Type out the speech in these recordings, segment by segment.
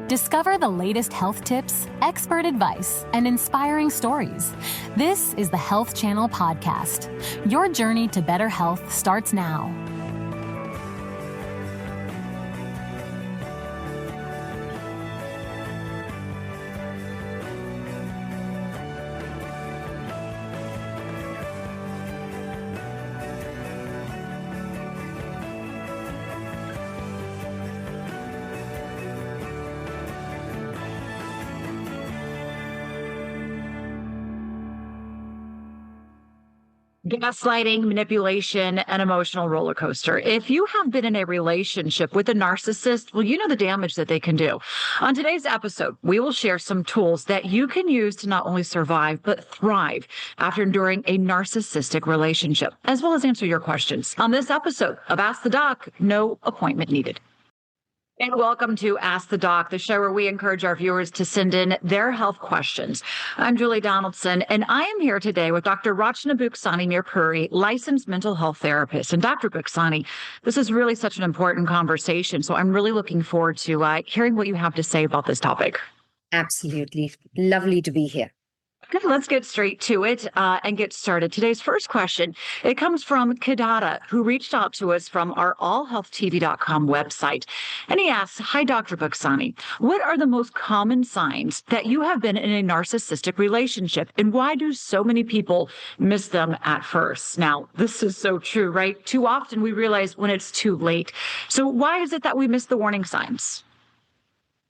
Discover the latest health tips, expert advice, and inspiring stories. This is the Health Channel Podcast. Your journey to better health starts now. Gaslighting, manipulation, and emotional roller coaster. If you have been in a relationship with a narcissist, well, you know the damage that they can do. On today's episode, we will share some tools that you can use to not only survive, but thrive after enduring a narcissistic relationship, as well as answer your questions. On this episode of Ask the Doc, no appointment needed. And welcome to Ask the Doc, the show where we encourage our viewers to send in their health questions. I'm Julie Donaldson, and I am here today with Dr. Rachna Buksani Mirpuri, licensed mental health therapist. And Dr. Buksani, this is really such an important conversation, so I'm really looking forward to hearing what you have to say about this topic. Absolutely. Lovely to be here. Okay, let's get straight to it and get started. Today's first question, it comes from Kidada, who reached out to us from our allhealthtv.com website. And he asks, hi, Dr. Buksani, what are the most common signs that you have been in a narcissistic relationship? And why do so many people miss them at first? Now, this is so true, right? Too often we realize when it's too late. So why is it that we miss the warning signs?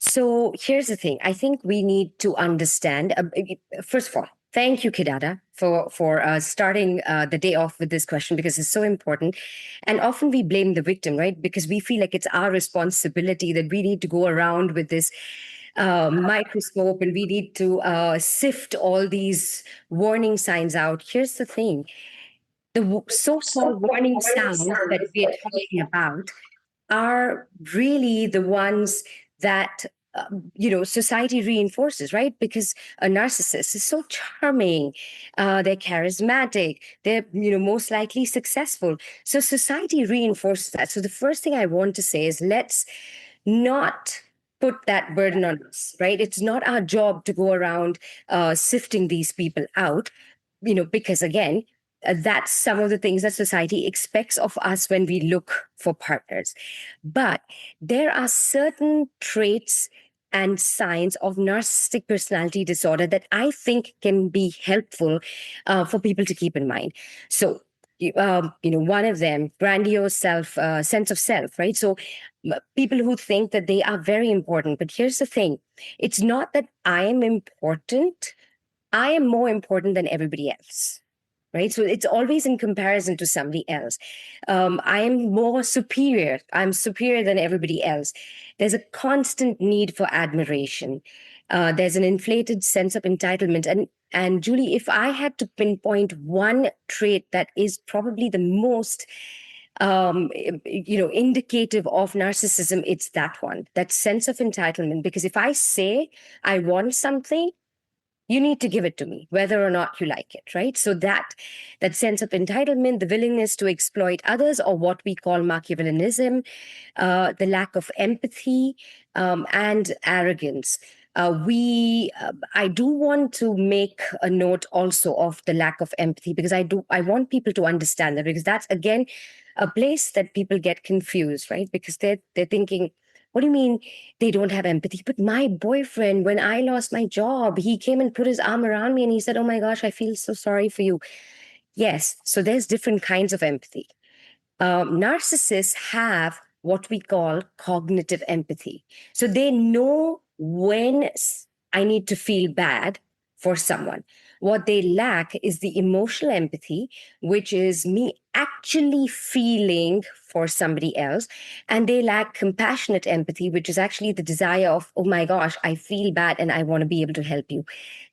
So here's the thing. I think we need to understand, first of all, thank you, Kidada, for starting the day off with this question, because it's so important. And often we blame the victim, right? Because we feel like it's our responsibility, that we need to go around with this microscope and we need to sift all these warning signs out. Here's the thing. The so-called warning signs that we are talking about are really the ones that society reinforces, right? Because a narcissist is so charming, they're charismatic, they're most likely successful. So society reinforces that. So the first thing I want to say is, let's not put that burden on us, right? It's not our job to go around sifting these people out, because again, that's some of the things that society expects of us when we look for partners. But there are certain traits and signs of narcissistic personality disorder that I think can be helpful for people to keep in mind. So, one of them, grandiose sense of self, right? So people who think that they are very important. But here's the thing. It's not that I am important. I am more important than everybody else. Right. So it's always in comparison to somebody else. I am more superior. I'm superior than everybody else. There's a constant need for admiration. There's an inflated sense of entitlement. And Julie, if I had to pinpoint one trait that is probably the most indicative of narcissism, it's that one, that sense of entitlement. Because if I say I want something, you need to give it to me, whether or not you like it, right? So that sense of entitlement, the willingness to exploit others, or what we call Machiavellianism, the lack of empathy, and arrogance. I do want to make a note also of the lack of empathy, because I want people to understand that, because that's, again, a place that people get confused, right? Because they're thinking, what do you mean they don't have empathy? But my boyfriend, when I lost my job, he came and put his arm around me and he said, oh my gosh, I feel so sorry for you. Yes. So there's different kinds of empathy. Narcissists have what we call cognitive empathy. So they know when I need to feel bad for someone. What they lack is the emotional empathy, which is me actually feeling for somebody else. And they lack compassionate empathy, which is actually the desire of, oh my gosh, I feel bad and I want to be able to help you.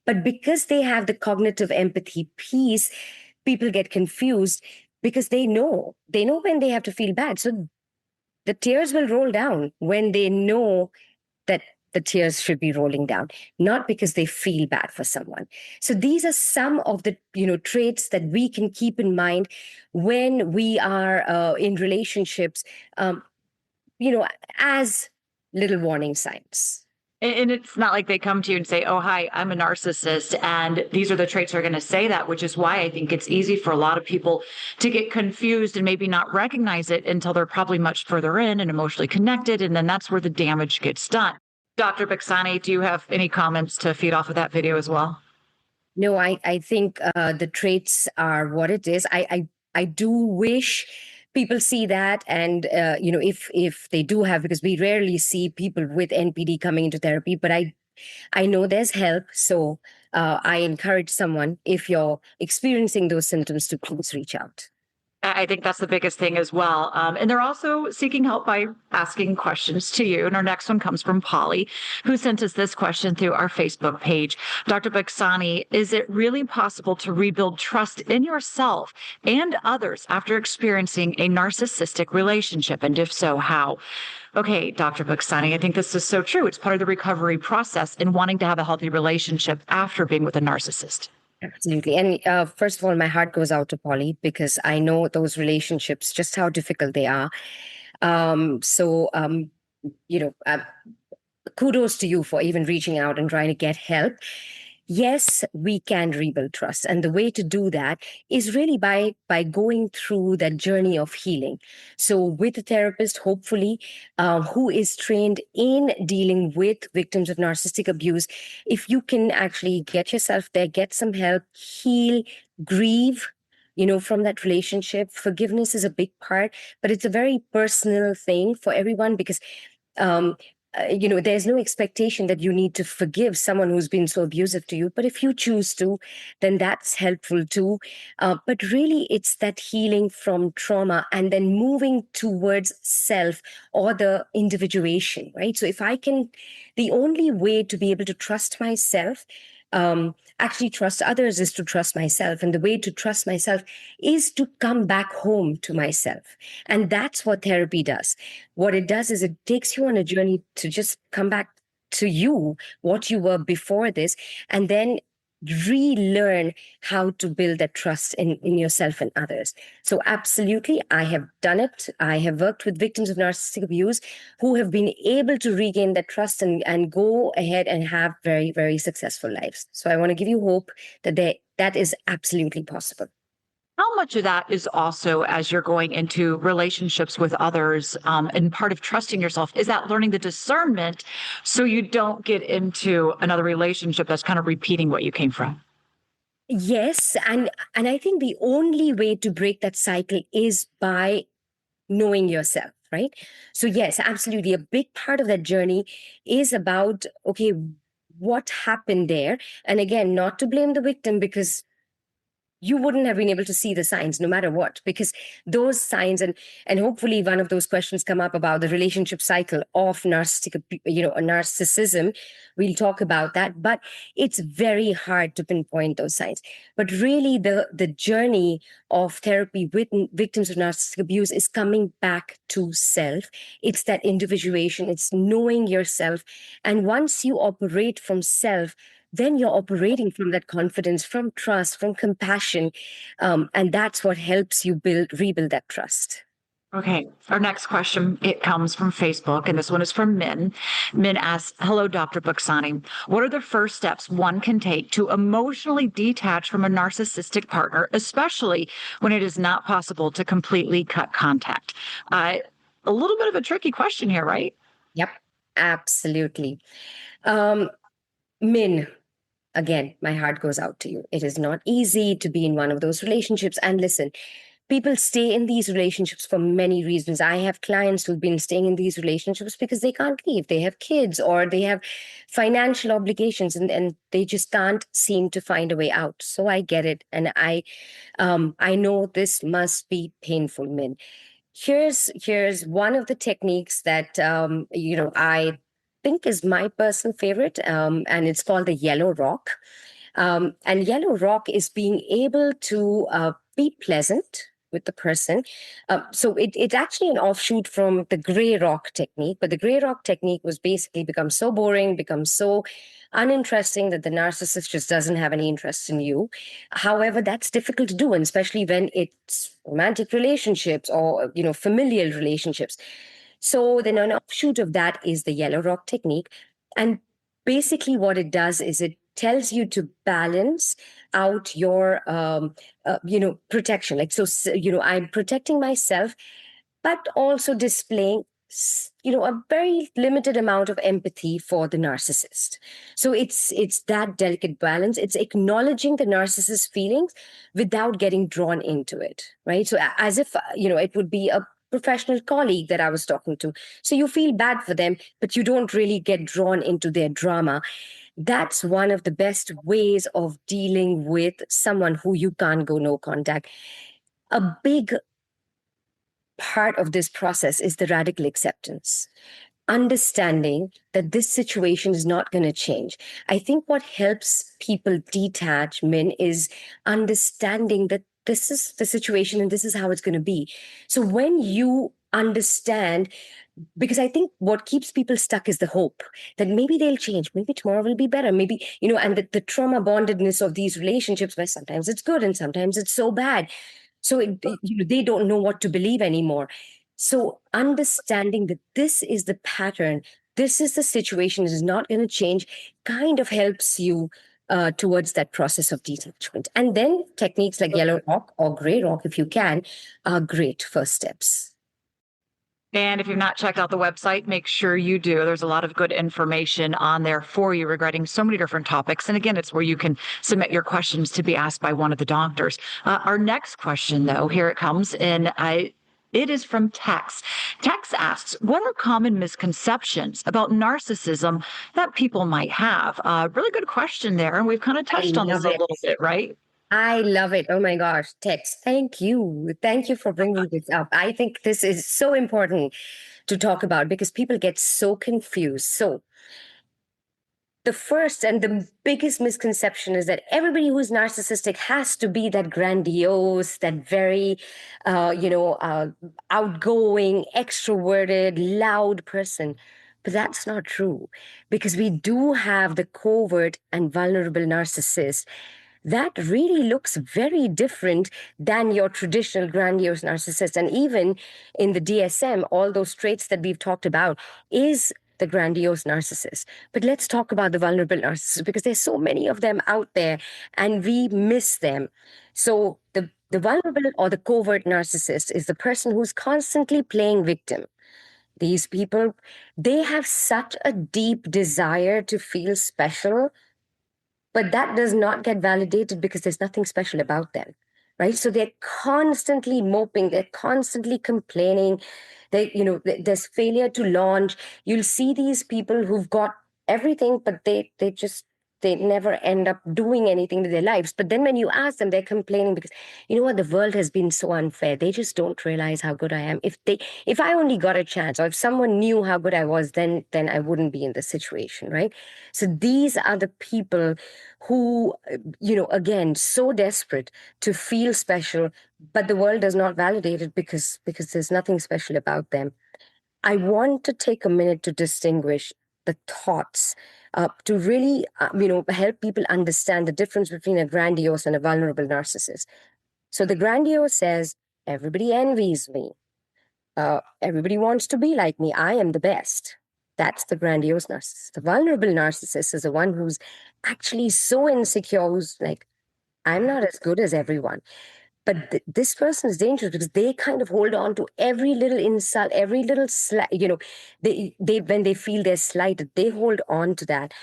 But because they have the cognitive empathy piece, people get confused, because they know when they have to feel bad. So the tears will roll down when they know that the tears should be rolling down, not because they feel bad for someone. So these are some of the traits that we can keep in mind when we are in relationships, as little warning signs. And it's not like they come to you and say, "Oh, hi, I'm a narcissist, and these are the traits that are going to say that," which is why I think it's easy for a lot of people to get confused and maybe not recognize it until they're probably much further in and emotionally connected. And then that's where the damage gets done. Dr. Baksani, do you have any comments to feed off of that video as well? No, I think the traits are what it is. I do wish people see that, and if they do have, because we rarely see people with NPD coming into therapy, but I know there's help. So I encourage someone, if you're experiencing those symptoms, to please reach out. I think that's the biggest thing as well. And they're also seeking help by asking questions to you. And our next one comes from Polly, who sent us this question through our Facebook page. Dr. Baksani, is it really possible to rebuild trust in yourself and others after experiencing a narcissistic relationship? And if so, how? Okay, Dr. Baksani, I think this is so true. It's part of the recovery process in wanting to have a healthy relationship after being with a narcissist. Absolutely. And first of all, my heart goes out to Polly, because I know those relationships, just how difficult they are. So, you know, uh, kudos to you for even reaching out and trying to get help. Yes, we can rebuild trust, and the way to do that is really by going through that journey of healing. So with a therapist, hopefully, who is trained in dealing with victims of narcissistic abuse, if you can actually get yourself there, get some help, heal, grieve, from that relationship. Forgiveness is a big part, but it's a very personal thing for everyone, because um, there's no expectation that you need to forgive someone who's been so abusive to you. But if you choose to, then that's helpful too. But really, it's that healing from trauma and then moving towards self, or the individuation, right? So the only way to be able to trust myself, actually trust others, is to trust myself. And the way to trust myself is to come back home to myself. And that's what therapy does. What it does is it takes you on a journey to just come back to you, what you were before this, and then relearn how to build that trust in yourself and others. So absolutely, I have done it. I have worked with victims of narcissistic abuse who have been able to regain that trust and go ahead and have very, very successful lives. So I want to give you hope that is absolutely possible. How much of that is also, as you're going into relationships with others, and part of trusting yourself, is that learning the discernment so you don't get into another relationship that's kind of repeating what you came from? Yes, and I think the only way to break that cycle is by knowing yourself, right? So yes, absolutely, a big part of that journey is about, okay, what happened there? And again, not to blame the victim, because you wouldn't have been able to see the signs no matter what, because those signs, and hopefully one of those questions come up about the relationship cycle of narcissism. We'll talk about that, but it's very hard to pinpoint those signs. But really, the journey of therapy with victims of narcissistic abuse is coming back to self. It's that individuation, it's knowing yourself. And once you operate from self, then you're operating from that confidence, from trust, from compassion. And that's what helps you rebuild that trust. Okay, our next question, it comes from Facebook, and this one is from Min. Min asks, "Hello, Dr. Baksani. What are the first steps one can take to emotionally detach from a narcissistic partner, especially when it is not possible to completely cut contact?" A little bit of a tricky question here, right? Yep, absolutely. Min, again, my heart goes out to you. It is not easy to be in one of those relationships. And listen, people stay in these relationships for many reasons. I have clients who've been staying in these relationships because they can't leave. They have kids, or they have financial obligations, and they just can't seem to find a way out. So I get it. And I know this must be painful, Min. Here's one of the techniques that I think is my personal favorite, and it's called the yellow rock. And yellow rock is being able to be pleasant with the person. So it's actually an offshoot from the gray rock technique, but the gray rock technique was basically become so boring, become so uninteresting that the narcissist just doesn't have any interest in you. However, that's difficult to do, and especially when it's romantic relationships or familial relationships. So then an offshoot of that is the yellow rock technique. And basically what it does is it tells you to balance out your protection. Like, I'm protecting myself, but also displaying a very limited amount of empathy for the narcissist. So it's that delicate balance. It's acknowledging the narcissist's feelings without getting drawn into it, right? So as if it would be a professional colleague that I was talking to. So you feel bad for them, but you don't really get drawn into their drama. That's one of the best ways of dealing with someone who you can't go no contact. A big part of this process is the radical acceptance, understanding that this situation is not going to change. I think what helps people detach, Min, is understanding that this is the situation and this is how it's going to be. So when you understand, because I think what keeps people stuck is the hope that maybe they'll change, maybe tomorrow will be better, maybe, and the trauma bondedness of these relationships where sometimes it's good and sometimes it's so bad. So they don't know what to believe anymore. So understanding that this is the pattern, this is the situation, it is not going to change, kind of helps you towards that process of detachment. And then techniques like yellow rock or gray rock, if you can, are great first steps. And if you've not checked out the website, make sure you do. There's a lot of good information on there for you regarding so many different topics. And again, it's where you can submit your questions to be asked by one of the doctors. Our next question, though, here it comes. And it is from Tex. Tex asks, what are common misconceptions about narcissism that people might have? Really good question there. And we've kind of touched on this a little bit, right? I love it. Oh my gosh, Tex, thank you. Thank you for bringing this up. I think this is so important to talk about because people get so confused. So the first and the biggest misconception is that everybody who's narcissistic has to be that grandiose, that very, outgoing, extroverted, loud person. But that's not true, because we do have the covert and vulnerable narcissist that really looks very different than your traditional grandiose narcissist. And even in the DSM, all those traits that we've talked about is the grandiose narcissist. But let's talk about the vulnerable narcissist, because there's so many of them out there and we miss them. So the vulnerable or the covert narcissist is the person who's constantly playing victim. These people, they have such a deep desire to feel special, but that does not get validated because there's nothing special about them, right? So they're constantly moping, they're constantly complaining. There's failure to launch. You'll see these people who've got everything, but they never end up doing anything with their lives. But then when you ask them, they're complaining because, the world has been so unfair. They just don't realize how good I am. If I only got a chance, or if someone knew how good I was, then I wouldn't be in this situation, right? So these are the people who, again, so desperate to feel special, but the world does not validate it because there's nothing special about them. I want to take a minute to distinguish the thoughts, to really, help people understand the difference between a grandiose and a vulnerable narcissist. So the grandiose says, everybody envies me. Everybody wants to be like me. I am the best. That's the grandiose narcissist. The vulnerable narcissist is the one who's actually so insecure, who's like, I'm not as good as everyone. But this person is dangerous because they kind of hold on to every little insult, every little they when they feel they're slighted, they hold on to that,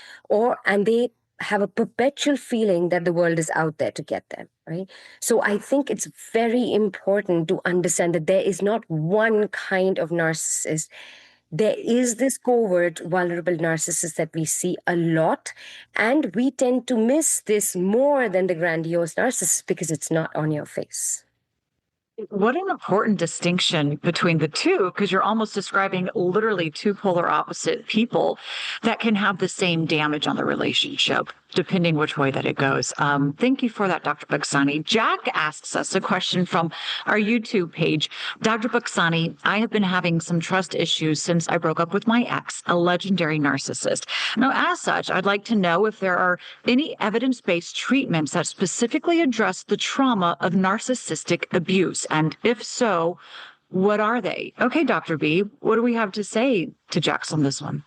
and they have a perpetual feeling that the world is out there to get them, right? So I think it's very important to understand that there is not one kind of narcissist. There is this covert, vulnerable narcissist that we see a lot, and we tend to miss this more than the grandiose narcissist because it's not on your face. What an important distinction between the two, because you're almost describing literally two polar opposite people that can have the same damage on the relationship, depending which way that it goes. Thank you for that, Dr. Buksani. Jack asks us a question from our YouTube page. Dr. Buksani, I have been having some trust issues since I broke up with my ex, a legendary narcissist. Now, as such, I'd like to know if there are any evidence-based treatments that specifically address the trauma of narcissistic abuse. And if so, what are they? Okay, Dr. B, what do we have to say to Jax on this one?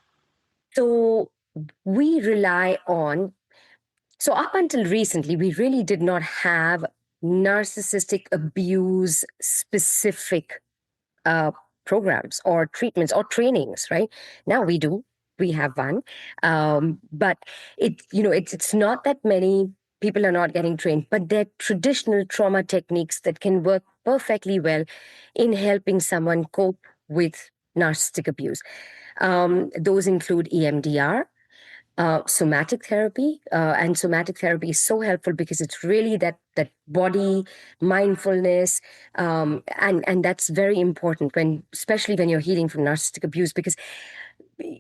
So we rely on, so up until recently, we really did not have narcissistic abuse specific uh, programs or treatments or trainings, right? Now we do. We have one, but it's not that many people are not getting trained, but they're traditional trauma techniques that can work perfectly well in helping someone cope with narcissistic abuse. Those include EMDR, somatic therapy, and somatic therapy is so helpful because it's really that body mindfulness, and that's very important when, especially when you're healing from narcissistic abuse, because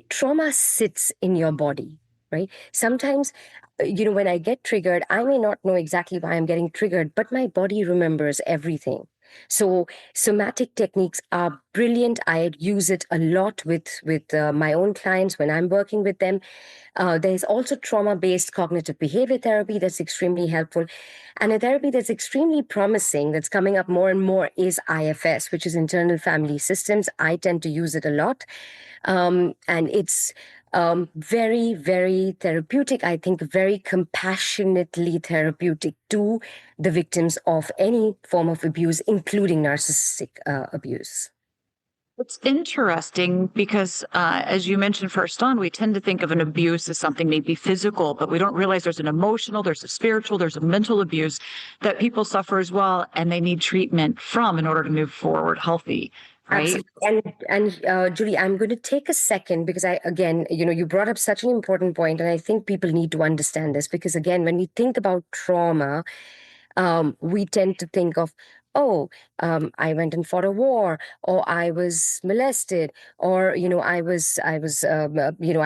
trauma sits in your body, right? Sometimes, when I get triggered, I may not know exactly why I'm getting triggered, but my body remembers everything. So somatic techniques are brilliant. I use it a lot with my own clients when I'm working with them. There's also trauma-based cognitive behavior therapy that's extremely helpful. And a therapy that's extremely promising, that's coming up more and more, is IFS, which is internal family systems. I tend to use it a lot. And it's very, very therapeutic. I think very compassionately therapeutic to the victims of any form of abuse, including narcissistic abuse. It's interesting because, as you mentioned first on, we tend to think of an abuse as something maybe physical, but we don't realize there's an emotional, there's a spiritual, there's a mental abuse that people suffer as well, and they need treatment from in order to move forward healthy. Right. Absolutely. And Julie, I'm going to take a second because you brought up such an important point, and I think people need to understand this because, again, when we think about trauma, we tend to think of, oh, I went and fought a war, or I was molested, or I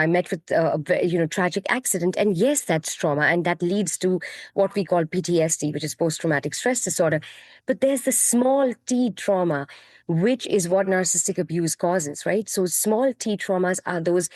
met with a tragic accident, and yes, that's trauma, and that leads to what we call PTSD, which is post-traumatic stress disorder. But there's the small T trauma, which is what narcissistic abuse causes, right? So small T traumas are those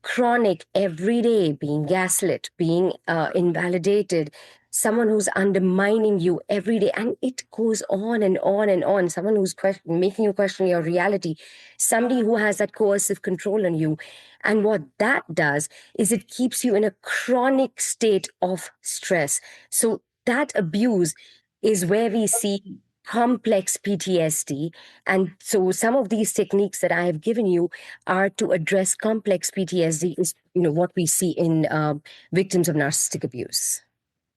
chronic, everyday, being gaslit, being invalidated, someone who's undermining you every day, and it goes on and on and on. Someone who's making you question your reality, somebody who has that coercive control on you. And what that does is it keeps you in a chronic state of stress. So that abuse is where we see complex PTSD. And so some of these techniques that I have given you are to address complex PTSD, is what we see in victims of narcissistic abuse.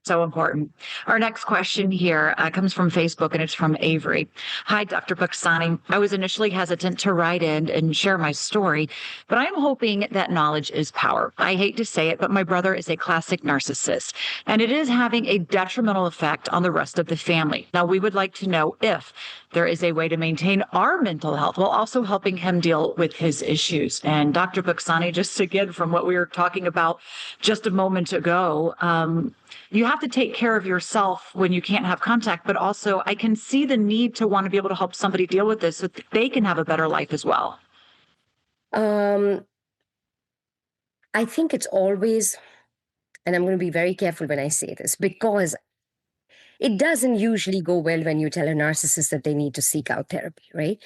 So important. Our next question here comes from Facebook, and it's from Avery. Hi, Dr. Buxani. I was initially hesitant to write in and share my story, but I'm hoping that knowledge is power. I hate to say it, but my brother is a classic narcissist, and it is having a detrimental effect on the rest of the family. Now, we would like to know if there is a way to maintain our mental health while also helping him deal with his issues. And Dr. Buxani, just again, from what we were talking about just a moment ago, you have to take care of yourself when you can't have contact, but also I can see the need to want to be able to help somebody deal with this so that they can have a better life as well. I think it's always, and I'm going to be very careful when I say this, because it doesn't usually go well when you tell a narcissist that they need to seek out therapy, right?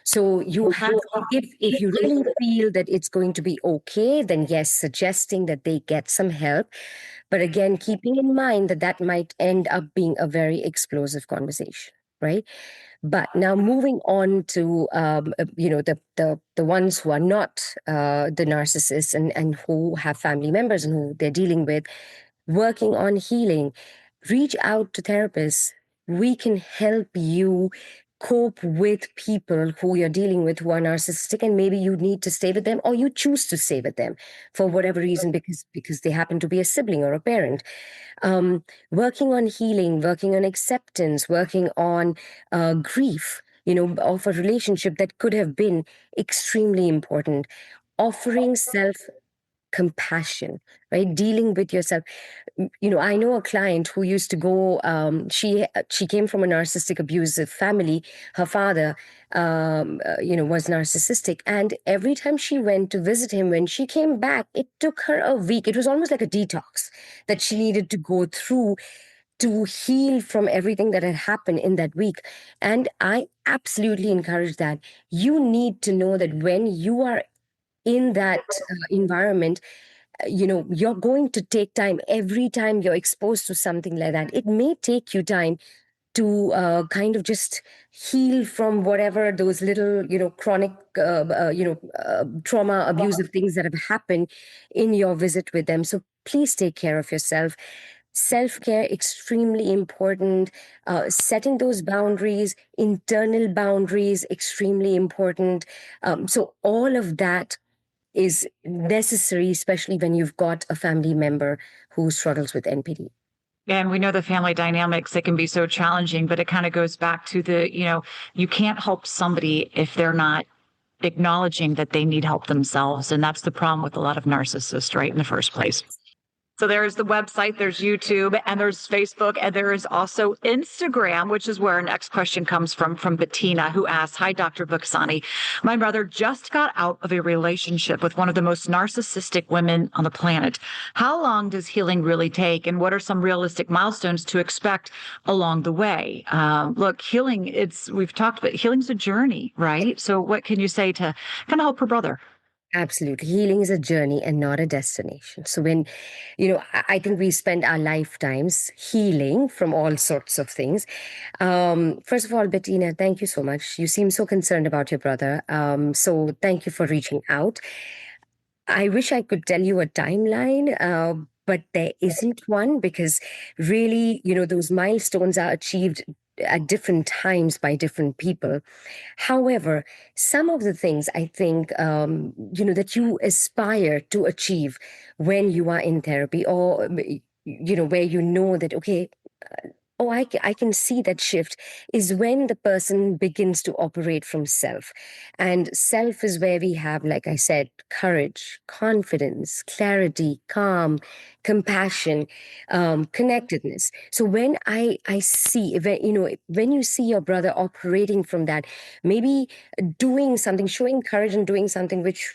So you have, if you really feel that it's going to be okay, then yes, suggesting that they get some help. But again, keeping in mind that that might end up being a very explosive conversation, right? But now moving on to the ones who are not the narcissists and who have family members and who they're dealing with, working on healing, reach out to therapists. We can help you cope with people who you're dealing with who are narcissistic, and maybe you need to stay with them, or you choose to stay with them for whatever reason, because they happen to be a sibling or a parent. Working on healing, working on acceptance, working on grief, of a relationship that could have been extremely important. Offering self compassion, right? Dealing with yourself. I know a client who used to go, she came from a narcissistic abusive family. Her father, was narcissistic. And every time she went to visit him, when she came back, it took her a week. It was almost like a detox that she needed to go through to heal from everything that had happened in that week. And I absolutely encourage that. You need to know that when you are in that environment, you're going to take time every time you're exposed to something like that. It may take you time to kind of just heal from whatever those little, chronic, trauma, abusive things that have happened in your visit with them. So please take care of yourself. Self-care, extremely important. Setting those boundaries, internal boundaries, extremely important. So all of that is necessary, especially when you've got a family member who struggles with NPD. And we know the family dynamics, it can be so challenging, but it kind of goes back to you can't help somebody if they're not acknowledging that they need help themselves. And that's the problem with a lot of narcissists, right, in the first place. So there's the website, there's YouTube, and there's Facebook, and there is also Instagram, which is where our next question comes from Bettina, who asks, "Hi, Dr. Bukhsani. My brother just got out of a relationship with one of the most narcissistic women on the planet. How long does healing really take, and what are some realistic milestones to expect along the way?" Look, healing, we've talked about healing's a journey, right? So what can you say to kind of help her brother? Absolutely. Healing is a journey and not a destination. So when, I think we spend our lifetimes healing from all sorts of things. First of all, Bettina, thank you so much. You seem so concerned about your brother. So thank you for reaching out. I wish I could tell you a timeline, but there isn't one, because really, those milestones are achieved at different times by different people. However, some of the things I think, that you aspire to achieve when you are in therapy, or, where that, okay, I can see that shift, is when the person begins to operate from self. And self is where we have, like I said, courage, confidence, clarity, calm, compassion, connectedness. So when I see, when you see your brother operating from that, maybe doing something, showing courage and doing something which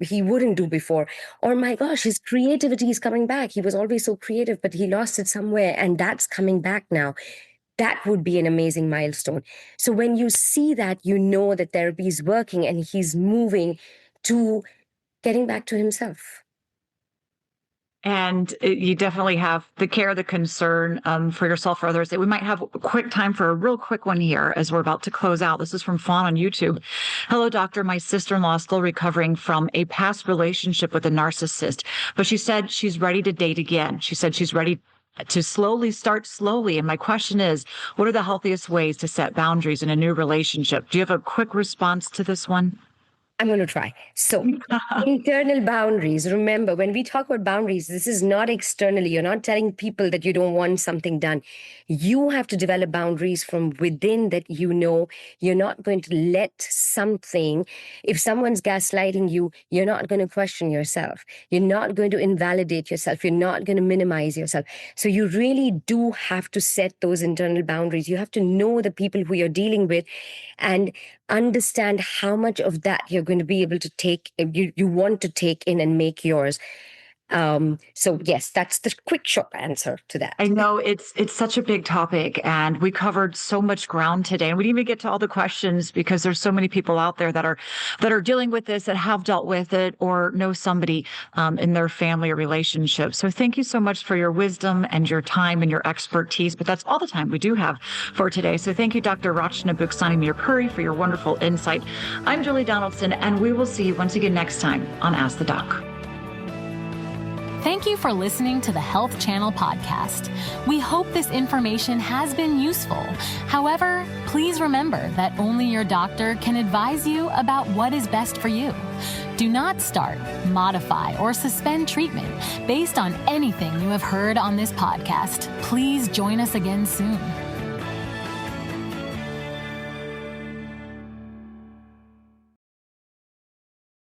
he wouldn't do before. Or my gosh, his creativity is coming back. He was always so creative, but he lost it somewhere, and that's coming back now. That would be an amazing milestone. So when you see that, you know that therapy is working and he's moving to getting back to himself. And you definitely have the care, the concern for yourself, for others. We might have a quick time for a real quick one here as we're about to close out. This is from Fawn on YouTube. "Hello, doctor. My sister-in-law is still recovering from a past relationship with a narcissist, but she said she's ready to date again. She said she's ready to start slowly. And my question is, what are the healthiest ways to set boundaries in a new relationship?" Do you have a quick response to this one? I'm going to try. So internal boundaries. Remember, when we talk about boundaries, this is not externally. You're not telling people that you don't want something done. You have to develop boundaries from within, that you're not going to let something, if someone's gaslighting you, you're not going to question yourself. You're not going to invalidate yourself. You're not going to minimize yourself. So you really do have to set those internal boundaries. You have to know the people who you're dealing with and understand how much of that you're going to be able to take, you want to take in and make yours. So yes, that's the quick short answer to that. I know it's such a big topic, and we covered so much ground today, and we didn't even get to all the questions because there's so many people out there that are dealing with this, that have dealt with it, or know somebody in their family or relationship. So thank you so much for your wisdom and your time and your expertise. But that's all the time we do have for today. So thank you, Dr. Rachna Bukhsani Mirpuri, for your wonderful insight. I'm Julie Donaldson, and we will see you once again next time on Ask the Doc. Thank you for listening to the Health Channel podcast. We hope this information has been useful. However, please remember that only your doctor can advise you about what is best for you. Do not start, modify, or suspend treatment based on anything you have heard on this podcast. Please join us again soon.